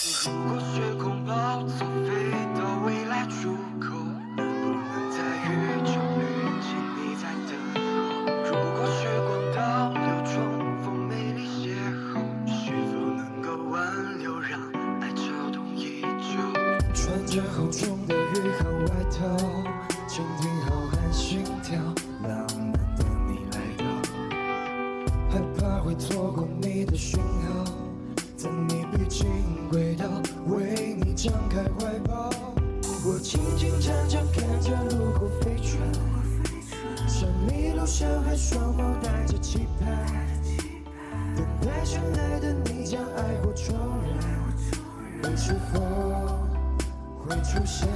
如果时空暴走，飞到未来出口，不能再遇就遇见你在等候。如果时光倒流，重逢美丽邂逅，是否能够挽留，让爱跳动依旧？穿着厚重的雨和外套，倾听浩瀚心跳，浪漫的你来到，害怕会错过你的讯号。等你逼近轨道，为你张开怀抱。我静静常常看着路过飞船，像迷路小孩，双眸带着期盼，等待深爱的你将爱火重燃，你是否会出现？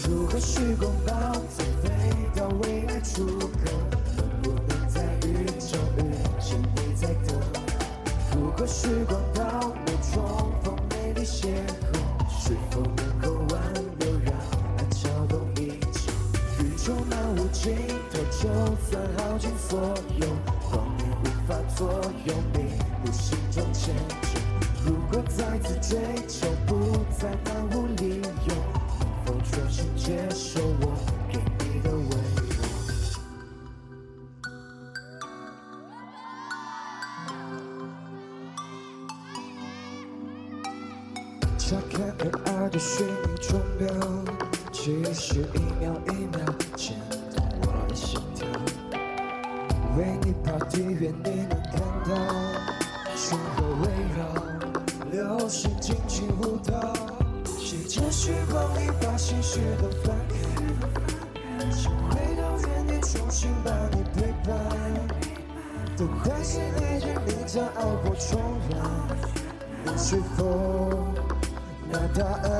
如果时光暴走，飞到未来出口，能不能在宇宙遇见你在等候？如果时光倒流，重逢美丽邂逅，是否能够挽留，让爱撬动一切？宇宙漫无尽头，就算耗尽所有，光年无法左右，迷路心中牵着。如果再次追求，不再漫无理由，能否重新接受我给你的温柔？查看2的虚拟钟表，其实一秒一秒牵动我的心跳。为你跑得远，你能看到星河围绕，流星尽情舞蹈。借着时光里把心事都翻开，想回到原点，重新把你陪伴。都欢喜爱着你，将爱火重燃，你是否那答案？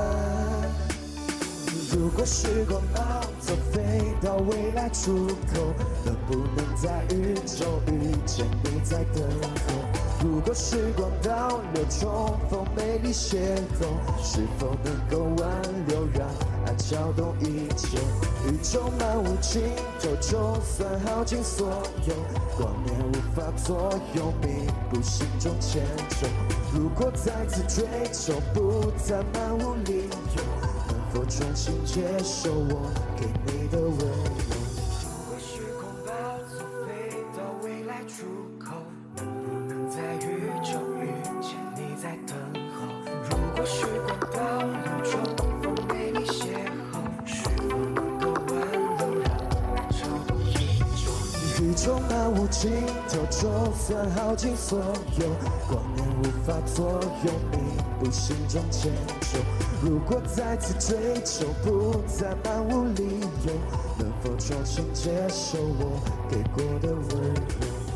如果时光暴走，飞到未来出口，能不能在宇宙遇见你在等候？如果时光倒流，重逢美丽邂逅，是否能够挽留，让爱撬动一切？宇宙漫无尽头，就算耗尽所有，光年无法左右，弥补心中牵手。如果再次追求，不再漫无理由，能否重新接受我给你的温柔？如果时空暴走，飞到未来出口，能不能在宇宙遇见你在等候？如果时光倒流，重逢美丽邂逅，是否能够挽留，让爱撬动一周？宇宙漫无尽头，就算耗尽所有，光年无法左右，弥补心中牵手。如果再次追求，不再漫无理由，能否重新接受我给过的温柔？